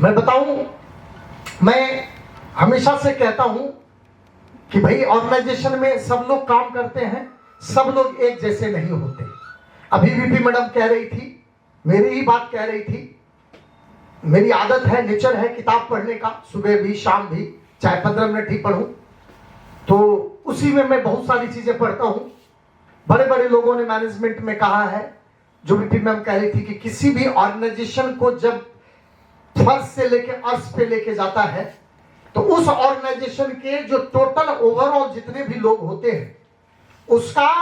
मैं बताऊं, मैं हमेशा से कहता हूं कि भाई ऑर्गेनाइजेशन में सब लोग काम करते हैं, सब लोग एक जैसे नहीं होते। अभी वीपी मैडम कह रही थी, मेरी ही बात कह रही थी, मेरी आदत है, नेचर है किताब पढ़ने का, सुबह भी शाम भी, चाहे 15 मिनट ही पढ़ूं, तो उसी में मैं बहुत सारी चीजें पढ़ता हूं। बड़े बड़े लोगों ने मैनेजमेंट में कहा है, जो वीपी मैम कह रही थी कि किसी भी ऑर्गेनाइजेशन को जब फर्श से लेके अर्श पे लेके जाता है तो उस ऑर्गेनाइजेशन के जो टोटल ओवरऑल जितने भी लोग होते हैं उसका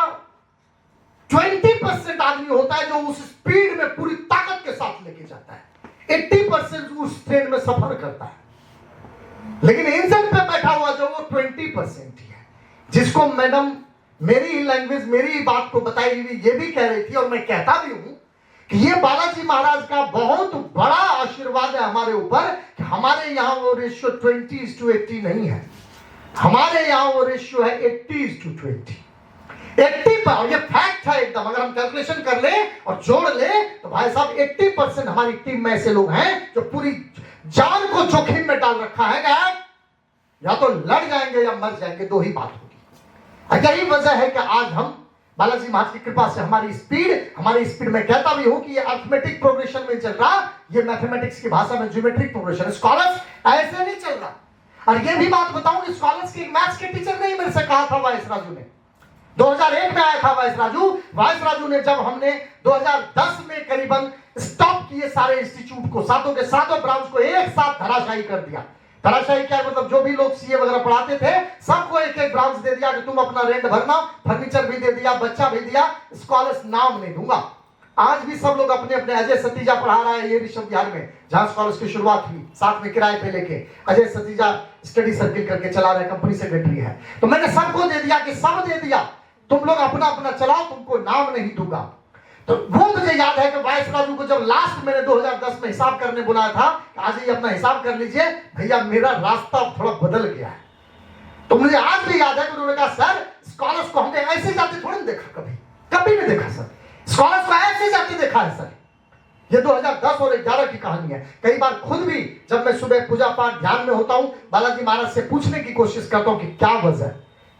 20% आदमी होता है जो उस स्पीड में पूरी ताकत के साथ लेके जाता है, 80% उस ट्रेन में सफर करता है। लेकिन इंजन पे बैठा हुआ जो वो 20% ही है, जिसको मैडम मेरी ही लैंग्वेज, मेरी ही बात को बताई हुई ये भी कह रही थी, और मैं कहता भी हूं कि ये बालाजी महाराज का बहुत बड़ा आशीर्वाद है हमारे ऊपर कि हमारे यहां वो रेशियो 20:80 नहीं है, हमारे यहां वो रेशियो है 80:20। 80 पर, ये फैक्ट है एकदम। अगर हम कैलकुलेशन कर ले और जोड़ ले तो भाई साहब 80% हमारी टीम में ऐसे लोग हैं जो पूरी जान को जोखिम में डाल रखा है, या तो लड़ जाएंगे या मर जाएंगे, दो ही बात होगी। यही वजह है कि आज हम बालाजी महाराज की कृपा से हमारी स्पीड में कहता भी हूं कि ये अर्थमेटिक प्रोग्रेशन में चल रहा, ये मैथमेटिक्स की भाषा में ज्योमेट्रिक प्रोग्रेशन। स्कॉलर्स ऐसे नहीं चल रहा। और ये भी बात बताऊं कि स्कॉलर्स की मैथ्स के टीचर ने मेरे से कहा था, वाइस राजू ने 2001 में आया था। वाइस राजू ने जब हमने 2010 में करीबन स्टॉप किए सारे इंस्टीट्यूट को, सातों के सातों ब्रांच को एक साथ धराशायी कर दिया। धराशायी क्या है, मतलब जो भी लोग सीए वगैरह पढ़ाते थे सबको एक एक ब्रांच दे दिया कि तुम अपना रेंट भरना, फर्नीचर भी दे दिया, बच्चा भी दिया, स्कॉलर्स नाम नहीं दूंगा। आज भी सब लोग अपने अपने, अजय सतीजा पढ़ा रहा है ये विश्वविद्यालय में जहां स्कॉलर्स की शुरुआत हुई, साथ में किराए पे लेके अजय सतीजा स्टडी सर्किल करके चला रहे, कंपनी सेक्रेटरी है। तो मैंने सबको दे दिया कि सब दे दिया, तुम लोग अपना अपना चलाओ, तुमको नाम नहीं दूंगा। तो वो मुझे याद है कि वाइस राजू को जब लास्ट मैंने 2010 में हिसाब करने बुलाया था, आज ही अपना हिसाब कर लीजिए भैया, मेरा रास्ता थोड़ा बदल गया है। तो मुझे आज भी याद है कि उन्होंने कहा सर स्कॉलर्स को हमने ऐसे जाते थोड़ी देखा, कभी नहीं देखा सर, स्कॉलर्स को ऐसे जाते देखा है सर। ये 2010 और 11 की कहानी है। कई बार खुद भी जब मैं सुबह पूजा पाठ ध्यान में होता हूं, बालाजी महाराज से पूछने की कोशिश करता हूं कि क्या वजह,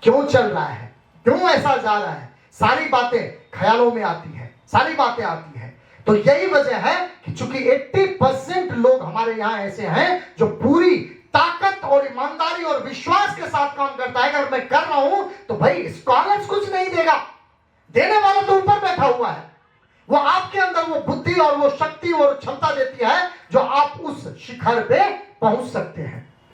क्यों चल रहा है, क्यों ऐसा जा रहा है। सारी बातें ख्यालों में आती है, सारी बातें आती हैं। तो यही वजह है कि चूंकि 80% लोग हमारे यहां ऐसे हैं जो पूरी ताकत और ईमानदारी और विश्वास के साथ काम करता है। अगर मैं कर रहा हूं तो भाई स्कॉलर्स कुछ नहीं देगा, देने वाला तो ऊपर बैठा हुआ है, वो आपके अंदर वो बुद्धि और वो शक्ति और क्षमता देती है जो आप उस शिखर पे पहुंच सकते हैं।